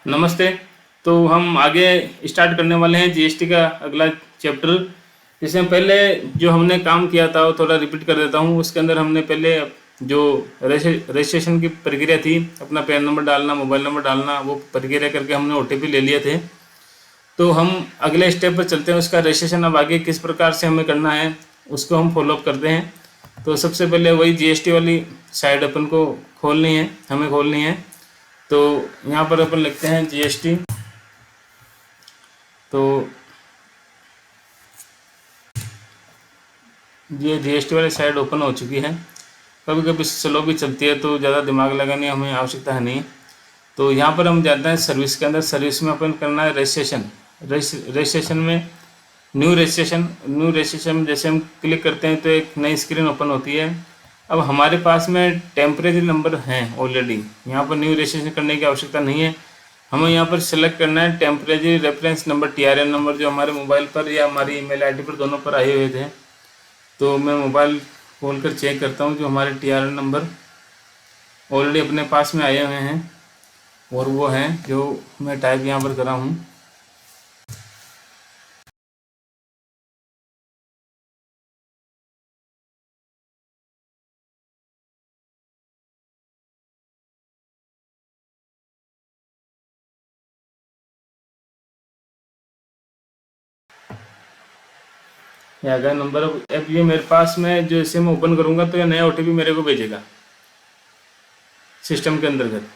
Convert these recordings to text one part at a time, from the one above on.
नमस्ते। तो हम आगे स्टार्ट करने वाले हैं जीएसटी का अगला चैप्टर। जिसमें पहले जो हमने काम किया था वो थोड़ा रिपीट कर देता हूँ। उसके अंदर हमने पहले जो रजिस्ट्रेशन की प्रक्रिया थी, अपना पैन नंबर डालना, मोबाइल नंबर डालना, वो प्रक्रिया करके हमने ओटीपी ले लिए थे। तो हम अगले स्टेप पर चलते हैं। उसका रजिस्ट्रेशन अब आगे किस प्रकार से हमें करना है उसको हम फॉलोअप करते हैं। तो सबसे पहले वही जीएसटी वाली साइट अपन को खोलनी है, हमें खोलनी है। तो यहाँ पर अपन लिखते हैं जीएसटी। तो ये जीएसटी वाली साइट ओपन हो चुकी है। कभी कभी स्लो भी चलती है तो ज़्यादा दिमाग लगाने हमें आवश्यकता है नहीं। तो यहाँ पर हम जाते हैं सर्विस के अंदर। सर्विस में अपन करना है रजिस्ट्रेशन। रजिस्ट्रेशन में न्यू रजिस्ट्रेशन में जैसे हम क्लिक करते हैं तो एक नई स्क्रीन ओपन होती है। अब हमारे पास में टेम्परेरी नंबर हैं ऑलरेडी, यहाँ पर न्यू रजिस्ट्रेशन करने की आवश्यकता नहीं है। हमें यहाँ पर सिलेक्ट करना है temporary reference number, TRN number, जो हमारे मोबाइल पर या हमारी ईमेल आईडी पर दोनों पर आए हुए थे। तो मैं मोबाइल खोल कर चेक करता हूँ जो हमारे टीआरएन नंबर ऑलरेडी अपने पास में आए हुए हैं, और वो हैं जो मैं टाइप यहाँ पर कर रहा हूँ। ये आ गया नंबर। अब ये मेरे पास में जो इसे मैं ओपन करूँगा तो ये नया ओटीपी मेरे को भेजेगा सिस्टम के अंतर्गत।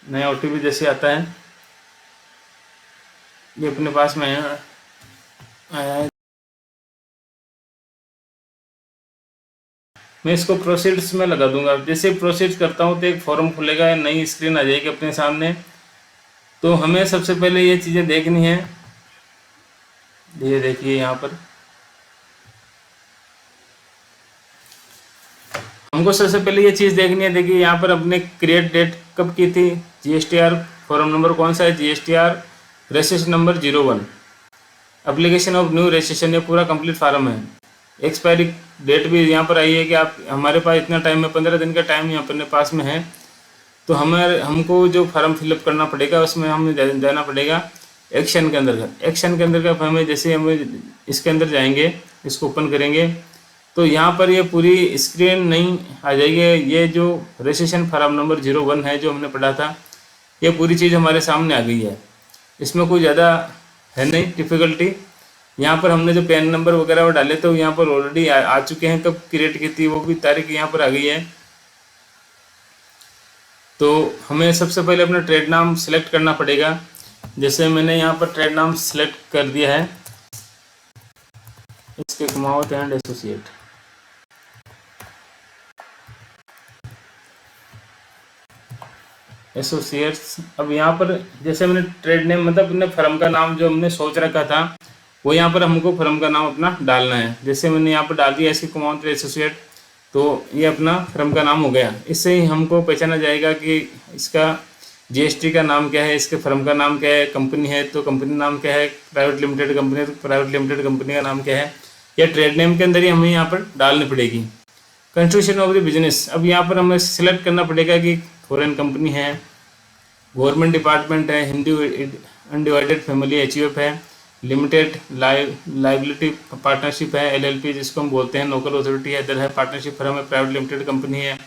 नया ओटीपी जैसे आता है ये अपने पास में आया है। मैं इसको प्रोसीड्स में लगा दूंगा। जैसे प्रोसीड करता हूँ तो एक फॉर्म खुलेगा, नई स्क्रीन आ जाएगी अपने सामने। तो हमें सबसे पहले ये चीज़ें देखनी है। ये देखिए यहाँ पर हमको सबसे पहले ये चीज़ देखनी है। देखिए यहाँ पर अपने क्रिएट डेट कब की थी, जीएसटीआर फॉर्म नंबर कौन सा है, GSTR registration number 01, application of new registration, ये पूरा कंप्लीट फार्म है। एक्सपायरी डेट भी यहाँ पर आई है कि आप हमारे पास इतना टाइम है, 15 दिन का टाइम यहाँ अपने पास में है। तो हमको जो फार्म फिलअप करना पड़ेगा उसमें हमें जाना पड़ेगा एक्शन के अंदर। एक्शन के अंदर का हमें जैसे हमें इसके अंदर जाएंगे, इसको ओपन करेंगे तो यहाँ पर ये पूरी स्क्रीन नहीं आ जाएगी। ये जो रजिस्ट्रेशन फार्म नंबर 01 है जो हमने पढ़ा था, ये पूरी चीज़ हमारे सामने आ गई है। इसमें कोई ज़्यादा है नहीं डिफ़िकल्टी। यहाँ पर हमने जो पैन नंबर वगैरह वो डाले तो यहाँ पर ऑलरेडी आ चुके हैं। कब क्रिएट की थी वो भी तारीख यहाँ पर आ गई है। तो हमें सबसे पहले अपना ट्रेड नाम सेलेक्ट करना पड़ेगा। जैसे मैंने यहाँ पर ट्रेड नाम सेलेक्ट कर दिया है, इसके कुमावत एंड एसोसिएट्स। अब यहाँ पर जैसे मैंने ट्रेड नेम मतलब अपने फर्म का नाम जो हमने सोच रखा था वो यहाँ पर हमको फर्म का नाम अपना डालना है। जैसे मैंने यहाँ पर डाल दिया इसके कुमावत एसोसिएट, तो ये अपना फर्म का नाम हो गया। इससे ही हमको पहचाना जाएगा कि इसका जीएसटी का नाम क्या है, इसके फर्म का नाम क्या है, कंपनी है तो कंपनी नाम क्या है, प्राइवेट लिमिटेड कंपनी है तो प्राइवेट लिमिटेड कंपनी का नाम क्या है। या ट्रेड नेम के अंदर ही हमें यहाँ पर डालनी पड़ेगी। कंस्टिट्यूशन ऑफ द बिजनेस, अब यहाँ पर हमें सिलेक्ट करना पड़ेगा कि फॉरेन कंपनी है, गवर्नमेंट डिपार्टमेंट है, हिंदी अनडिवाइडेड फैमिली एचयूएफ है, लिमिटेड लाइबिलिटी पार्टनरशिप है, एलएलपी जिसको हम बोलते हैं, लोकल अथॉरिटी है, इधर है पार्टनरशिप फर्म है, प्राइवेट लिमिटेड कंपनी है,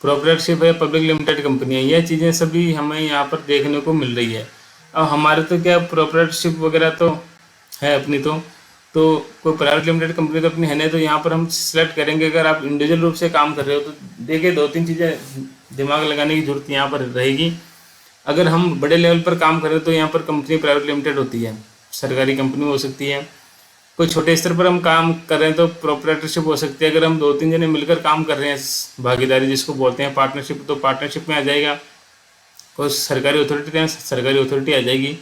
प्रोपरेटरशिप है, पब्लिक लिमिटेड कंपनी है। यह चीज़ें सभी हमें यहाँ पर देखने को मिल रही है। अब हमारे तो क्या प्रोपरेटरशिप वगैरह तो है अपनी, तो कोई प्राइवेट लिमिटेड कंपनी तो अपनी है नहीं। तो यहाँ पर हम सिलेक्ट करेंगे। अगर आप इंडिविजुअल रूप से काम कर रहे हो तो देखिए 2-3 चीज़ें दिमाग लगाने की जरूरत यहाँ पर रहेगी। अगर हम बड़े लेवल पर काम करें तो यहाँ पर कंपनी प्राइवेट लिमिटेड होती है, सरकारी कंपनी हो सकती है। कोई छोटे स्तर पर हम काम कर रहे हैं तो प्रोपरेटरशिप हो सकती है। अगर हम 2-3 जने मिलकर काम कर रहे हैं, भागीदारी जिसको बोलते हैं पार्टनरशिप, तो पार्टनरशिप में आ जाएगा। कोई सरकारी अथॉरिटी है, सरकारी अथॉरिटी आ जाएगी।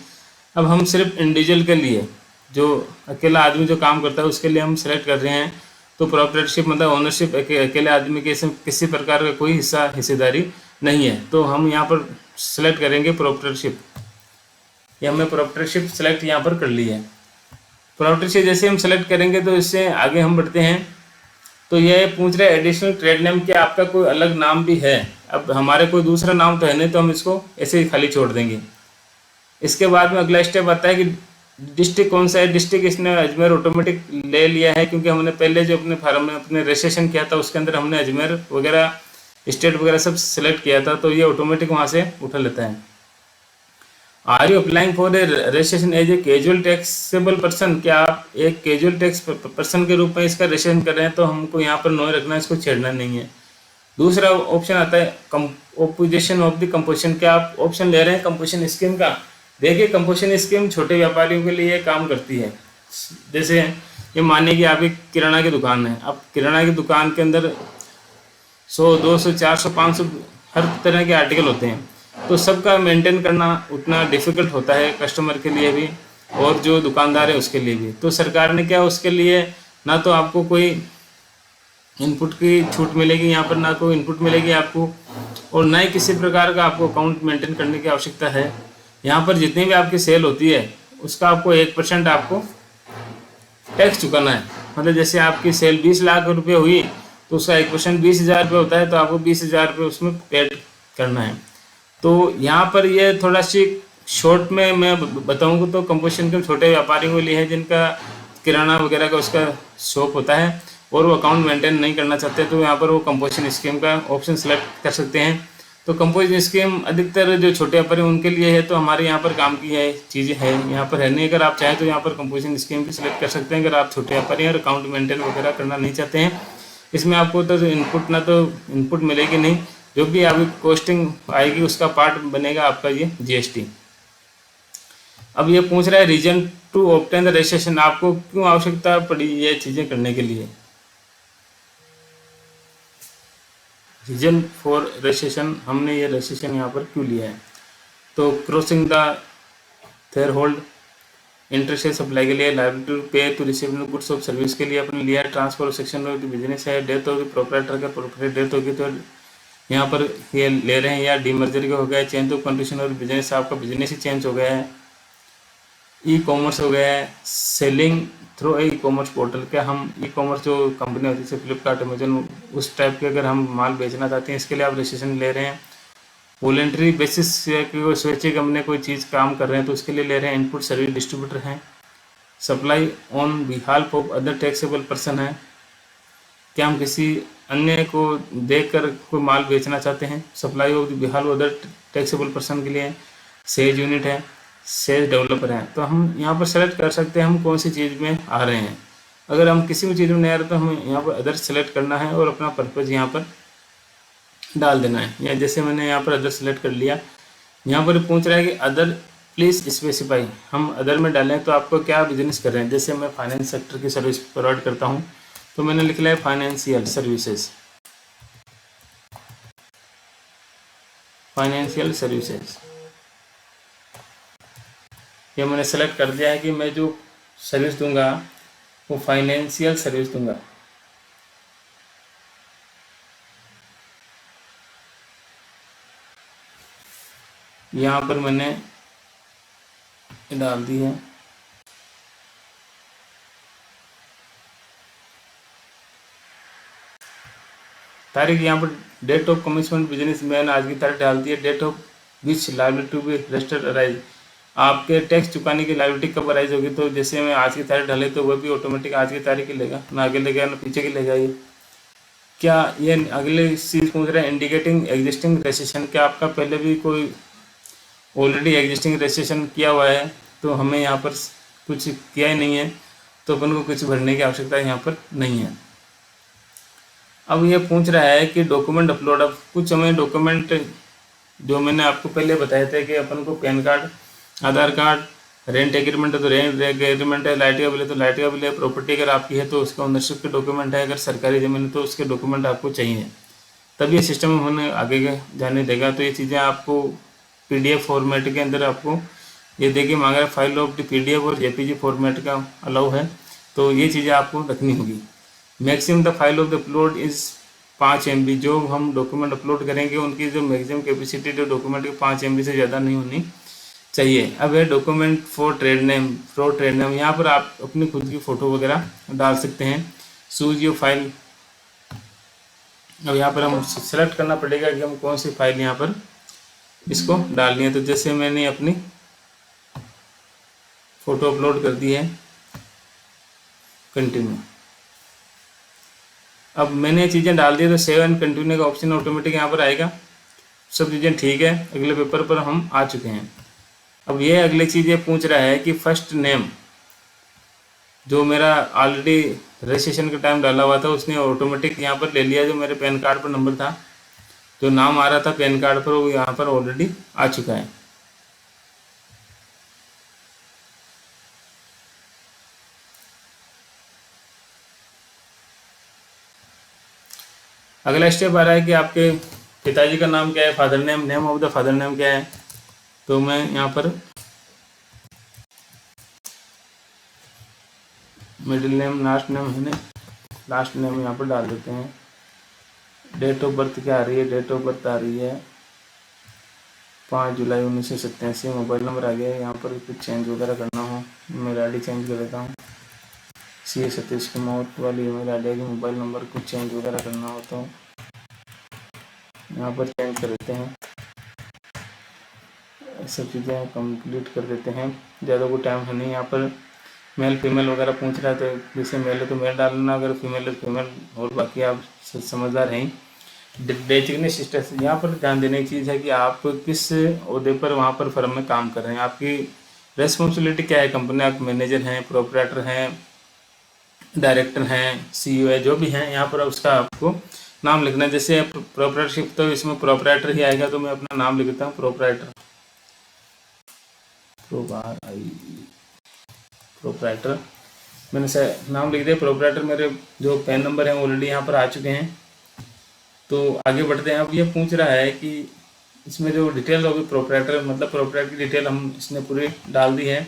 अब हम सिर्फ इंडिविजुअल के लिए, जो अकेला आदमी जो काम करता है उसके लिए हम सेलेक्ट कर रहे हैं, तो प्रोपरेटरशिप मतलब ओनरशिप अकेले आदमी के इसमें किसी प्रकार का कोई हिस्सेदारी नहीं है। तो हम यहाँ पर सेलेक्ट करेंगे प्रोपरेटरशिप। ये हमने प्रोपरेटरशिप सेलेक्ट यहाँ पर कर ली है। प्रोपरेटरशिप जैसे हम सेलेक्ट करेंगे तो इससे आगे हम बढ़ते हैं। तो ये पूछ रहे एडिशनल ट्रेड नेम, क्या आपका कोई अलग नाम भी है। अब हमारे कोई दूसरा नाम तो है नहीं तो हम इसको ऐसे ही खाली छोड़ देंगे। इसके बाद में अगला स्टेप आता है कि डिस्ट्रिक्ट कौन सा है। डिस्ट्रिक्ट इसने अजमेर ऑटोमेटिक ले लिया है, क्योंकि हमने पहले जो अपने फार्म में अपने रजिस्ट्रेशन किया था उसके अंदर हमने अजमेर वगैरह स्टेट वगैरह सब सिलेक्ट किया था, तो ये ऑटोमेटिक वहाँ से उठा लेता है। Are you applying for a registration as a casual taxable person, क्या आप एक कैजुअल टैक्स पर्सन के रूप में इसका रजिस्ट्रेशन कर रहे हैं, तो हमको यहाँ पर नो रखना है, इसको छेड़ना नहीं है। दूसरा ऑप्शन आता है ऑपोजिशन ऑफ द कंपोजिशन, क्या आप ऑप्शन ले रहे हैं कंपोजिशन स्कीम का। देखिए कंपोजिशन स्कीम छोटे व्यापारियों के लिए काम करती है। जैसे ये मानिए कि आपकी किराना की दुकान है, अब किराना की दुकान के अंदर 100, 200, 400, 500 हर तरह के आर्टिकल होते हैं, तो सबका मेंटेन करना उतना डिफ़िकल्ट होता है कस्टमर के लिए भी और जो दुकानदार है उसके लिए भी। तो सरकार ने क्या उसके लिए ना तो आपको कोई इनपुट की छूट मिलेगी यहाँ पर, ना कोई इनपुट मिलेगी आपको, और ना ही किसी प्रकार का आपको अकाउंट मेंटेन करने की आवश्यकता है। यहाँ पर जितनी भी आपकी सेल होती है उसका आपको 1% आपको टैक्स चुकाना है। मतलब जैसे आपकी सेल 20 लाख रुपए हुई तो उसका 1% 20,000 रुपये होता है, तो आपको 20,000 रुपये उसमें पेड करना है। तो यहाँ पर ये थोड़ा सी शॉर्ट में मैं बताऊँगा तो कंपोजिशन के छोटे व्यापारियों के लिए है जिनका किराना वगैरह का उसका शॉप होता है और वो अकाउंट मेंटेन नहीं करना चाहते, तो यहाँ पर वो कंपोजिशन स्कीम का ऑप्शन सेलेक्ट कर सकते हैं। तो कंपोजिशन स्कीम अधिकतर जो छोटे व्यापारी उनके लिए है, तो हमारे यहाँ पर काम की है चीज़ें हैं यहाँ पर है नहीं। अगर आप चाहें तो यहाँ पर कंपोजिशन स्कीम भी सिलेक्ट कर सकते हैं अगर आप छोटे व्यापारी हैं और अकाउंट मेंटेन वगैरह करना नहीं चाहते हैं। इसमें आपको तो इनपुट मिलेगी नहीं, जो भी आपकी कॉस्टिंग आएगी उसका पार्ट बनेगा आपका ये जीएसटी। अब ये पूछ रहा है reason to obtain the registration, आपको क्यों आवश्यकता पड़ी ये चीज़ें करने के लिए। रीजन फॉर रजिस्ट्रेशन, हमने ये रजिस्ट्रेशन यहाँ पर क्यों लिया है, तो crossing the threshold, interest supply के लिए, liability to pay to receive goods of service के लिए अपने लिया, ट्रांसफर सेक्शन ऑफ बिजनेस है, डेथ होगी प्रोपराइटर का, प्रोपराइटर डेथ होगी तो यहाँ पर ये ले रहे हैं, या डीमर्जर का हो गया, चेंज ऑफ कंडीशन और बिजनेस, आपका बिजनेस ही चेंज हो गया है, ई कॉमर्स हो गया है, selling through e commerce portal, क्या हम ई कॉमर्स जो कंपनी होती है जैसे फ्लिपकार्ट अमेजन उस टाइप के अगर हम माल बेचना चाहते हैं इसके लिए आप रजिस्ट्रेशन ले रहे हैं। वॉलेंट्री बेसिस से स्वैच्छिक हमने कोई चीज़ काम कर रहे हैं तो उसके लिए ले रहे हैं। इनपुट सर्विस डिस्ट्रीब्यूटर हैं। Supply on behalf of other taxable person है, क्या हम किसी अन्य को देखकर कोई माल बेचना चाहते हैं। Supply of behalf of other taxable person के लिए सेज यूनिट है, सेज डेवलपर हैं। तो हम यहाँ पर सेलेक्ट कर सकते हैं हम कौन सी चीज़ में आ रहे हैं। अगर हम किसी भी चीज़ में नहीं आ रहे तो हमें यहाँ पर अदर सेलेक्ट करना है और अपना पर्पज़ यहाँ पर डाल देना है। या जैसे मैंने यहाँ पर अदर सेलेक्ट कर लिया, यहाँ पर पूछ रहा है कि अदर प्लीज़ स्पेसिफाई, हम अदर में डालें तो आपको क्या बिजनेस कर रहे हैं। जैसे मैं फाइनेंस सेक्टर की सर्विस प्रोवाइड करता हूँ तो मैंने लिख लिया है फाइनेंशियल सर्विसेज, फाइनेंशियल सर्विसेज। ये मैंने सेलेक्ट कर दिया है कि मैं जो सर्विस दूंगा वो फाइनेंशियल सर्विस दूंगा। यहाँ पर मैंने डाल दी है। तारीख यहाँ पर डेट ऑफ कमिशमेंट बिजनेस मैंने आज की तारीख डाल दी है। Date of which liability to be registered arise, आपके टैक्स चुकाने की लायबिलिटी कब अराइज होगी। तो जैसे मैं आज की तारीख डाले तो वह भी ऑटोमेटिक आज की तारीख ही लेगा, ना आगे लेगा ना पीछे की लेगा। ये क्या ये अगले चीज़ पूछ रहे हैं इंडिकेटिंग एग्जिस्टिंग रजिस्ट्रेशन, क्या आपका पहले भी कोई ऑलरेडी एग्जिस्टिंग रजिस्ट्रेशन किया हुआ है। तो हमें यहाँ पर कुछ किया ही नहीं है तो अपन को कुछ भरने की आवश्यकता यहाँ पर नहीं है। अब ये पूछ रहा है कि डॉक्यूमेंट अपलोड, अब कुछ हमें डॉक्यूमेंट जो मैंने आपको पहले बताए थे कि अपन को पैन कार्ड, आधार कार्ड, रेंट एग्रीमेंट है तो रेंट एग्रीमेंट है, लाइट का बिल है तो लाइट का बिल है, प्रॉपर्टी अगर आपकी है तो उसका ओनरशिप के डॉक्यूमेंट है, अगर सरकारी ज़मीन है तो उसके डॉक्यूमेंट आपको चाहिए, तब ये सिस्टम हमें आगे जाने देगा। तो ये चीज़ें आपको PDF फॉर्मेट के अंदर आपको ये देखिए मांग रहा है, फाइल ऑफ द PDF और JPG फॉर्मेट का अलाउ है, तो ये चीज़ें आपको रखनी होगी। Maximum the file of the upload is 5 MB, जो हम डॉक्यूमेंट अपलोड करेंगे उनकी जो मैक्सिमम कैपेसिटी जो डॉक्यूमेंट की 5 MB से ज़्यादा नहीं होनी चाहिए। अब है डॉक्यूमेंट फॉर ट्रेड नेम, यहाँ पर आप अपनी खुद की फ़ोटो वगैरह डाल सकते हैं। चूज योर फाइल, अब यहाँ पर हम सेलेक्ट करना पड़ेगा कि हम कौन सी फाइल यहाँ पर इसको डालनी है। तो जैसे मैंने अपनी फ़ोटो अपलोड कर दी है, कंटिन्यू। अब मैंने ये चीज़ें डाल दी तो सेव एंड कंटिन्यू का ऑप्शन ऑटोमेटिक यहाँ पर आएगा। सब चीज़ें ठीक है, अगले पेपर पर हम आ चुके हैं। अब ये अगली चीज़ ये पूछ रहा है कि फर्स्ट नेम जो मेरा ऑलरेडी रजिस्ट्रेशन के टाइम डाला हुआ था उसने ऑटोमेटिक यहाँ पर ले लिया, जो मेरे पैन कार्ड पर नंबर था, जो नाम आ रहा था पैन कार्ड पर, वो यहाँ पर ऑलरेडी आ चुका है। अगला स्टेप आ रहा है कि आपके पिताजी का नाम क्या है, father name, name of the father name क्या है। तो मैं यहाँ पर मिडिल नेम, लास्ट नेम है ना, लास्ट नेम यहाँ पर डाल देते हैं। डेट ऑफ बर्थ क्या आ रही है, डेट ऑफ बर्थ आ रही है 5 जुलाई 1987। मोबाइल नंबर आ गया है, यहाँ पर कुछ चेंज वगैरह करना हो, मेल आई डी चेंज कर देता हूँ। सी सतीश कुमार वाली email I D, mobile number कुछ चेंज वगैरह करना हो तो यहाँ पर चेंज कर देते हैं। सब चीज़ें कंप्लीट कर देते हैं, ज़्यादा कोई टाइम है नहीं। यहाँ पर मेल फीमेल वगैरह पूछ रहा है, तो जैसे मेल है तो मेल डालना, अगर फीमेल है तो फीमेल, और बाकी आप समझदार हैं। डेजिग्नेट स्टेटस, यहाँ पर ध्यान देने की चीज़ है कि आप किस ओहदे पर वहाँ पर फर्म में काम कर रहे हैं, आपकी रेस्पॉन्सिबिलिटी क्या है कंपनी, आप मैनेजर हैं, प्रोपराइटर हैं, डायरेक्टर हैं, सीईओ है, जो भी हैं, यहाँ पर उसका आपको नाम लिखना है। जैसे प्रोपराइटरशिप तो इसमें प्रोपराइटर ही आएगा, तो मैं अपना नाम लिख देता हूँ प्रोपराइटर, प्रोपराइटर मैंने से नाम लिख दिया प्रोपराइटर। मेरे जो पैन नंबर हैं ऑलरेडी यहाँ पर आ चुके हैं। तो आगे बढ़ते हैं। अब ये पूछ रहा है कि इसमें जो डिटेल होगी प्रोपराइटर, मतलब प्रोपराइटर की डिटेल हम इसने पूरी डाल दी है।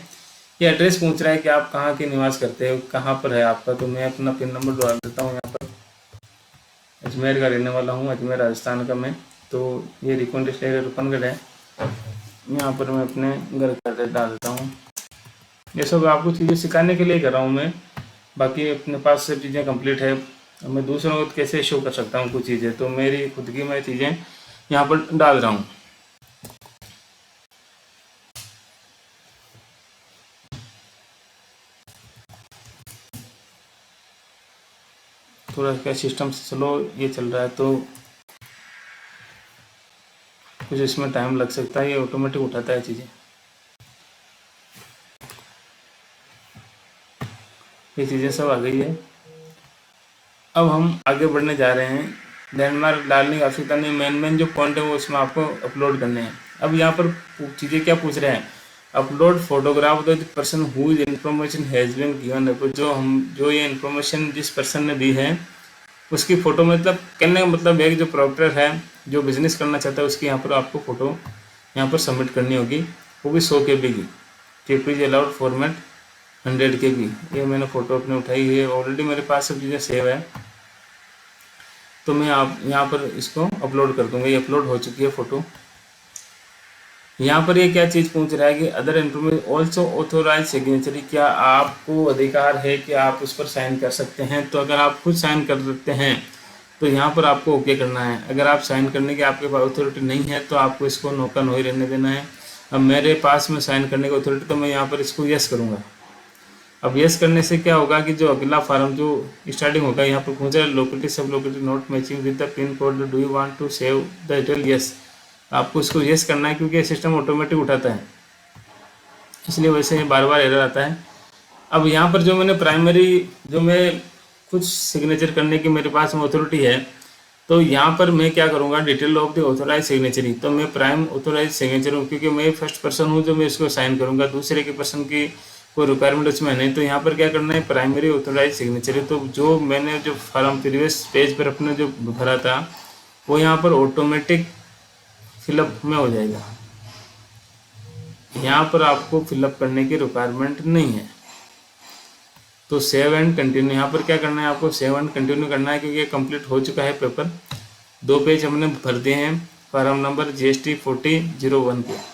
ये एड्रेस पूछ रहा है कि आप कहाँ के निवास करते हो, कहाँ पर है आपका, तो मैं अपना पिन नंबर डाल देता हूँ। यहाँ पर अजमेर का रहने वाला हूँ, अजमेर राजस्थान का मैं। तो ये रिकॉन डिस्ट्रिक्ट रूपनगढ़ है, यहाँ पर मैं अपने घर का एड्रेस डाल देता हूँ। ये सब आपको चीज़ें सिखाने के लिए कर रहा हूँ मैं, बाकी अपने पास सब चीज़ें कंप्लीट है। मैं दूसरों को कैसे शो कर सकता हूँ कुछ चीज़ें, तो मेरी खुद की मैं चीज़ें यहाँ पर डाल रहा हूँ। थोड़ा क्या सिस्टम स्लो ये चल रहा है, तो कुछ इसमें टाइम लग सकता है, ये ऑटोमेटिक उठाता है चीज़ें। ये चीज़ें सब आ गई है। अब हम आगे बढ़ने जा रहे हैं। लैंडमार्क डालने की आवश्यकता नहीं, मेन जो पॉइंट है वो इसमें आपको अपलोड करने हैं। अब यहाँ पर चीज़ें क्या पूछ रहे हैं, upload photograph the person who is information has been given. जो ये इन्फॉर्मेशन जिस पर्सन ने दी है उसकी फ़ोटो, मतलब कहने का मतलब है कि जो प्रॉपरेटर है, जो बिजनेस करना चाहता है, उसकी यहाँ पर आपको फ़ोटो यहाँ पर सबमिट करनी होगी, वो भी 100 KB की। केपीज अलाउड फॉर्मेट 100 KB। ये मैंने फ़ोटो अपने उठाई है, ऑलरेडी मेरे पास सब चीज़ें सेव है, तो मैं आप यहाँ पर इसको अपलोड कर दूँगा। ये अपलोड हो चुकी है फ़ोटो। यहाँ पर ये क्या चीज़ पूछ रहा है कि other information also authorise signatory, क्या आपको अधिकार है कि आप उस पर साइन कर सकते हैं। तो अगर आप खुद साइन कर सकते हैं तो यहाँ पर आपको ओके करना है। अगर आप साइन करने की आपके पास अथॉरिटी नहीं है तो आपको इसको नो का नो ही रहने देना है। अब मेरे पास में साइन करने की अथॉरिटी, तो मैं यहाँ पर इसको यस करूँगा। अब यस करने से क्या होगा कि जो अगला फार्म जो स्टार्टिंग होगा, यहाँ पर पूछा locality sub locality not matching with the pin code, do you want to save the detail, yes. आपको इसको यस करना है क्योंकि सिस्टम ऑटोमेटिक उठाता है, इसलिए वैसे ही बार बार एरर आता है। अब यहाँ पर जो मैंने प्राइमरी, जो मैं कुछ सिग्नेचर करने की मेरे पास में अथॉरिटी है, तो यहाँ पर मैं क्या करूँगा, detail of the authorise signatory, तो मैं प्राइम ऑथोराइज सिग्नेचर हूँ क्योंकि मैं फर्स्ट पर्सन हूँ जो मैं इसको साइन करूँगा, दूसरे के पर्सन की कोई रिक्वायरमेंट उसमें नहीं। तो यहाँ पर क्या करना है, प्राइमरी ऑथोराइज सिग्नेचर। तो जो मैंने जो फॉर्म प्रीवियस पेज पर अपने जो भरा था वो यहाँ पर ऑटोमेटिक फिलअप में हो जाएगा। यहाँ पर आपको फिलअप करने की रिक्वायरमेंट नहीं है। तो सेव एंड कंटिन्यू, यहाँ पर क्या करना है, आपको सेव एंड कंटिन्यू करना है क्योंकि ये कंप्लीट हो चुका है पेपर। 2 पेज हमने भर दिए हैं फॉर्म नंबर GST 4001 के।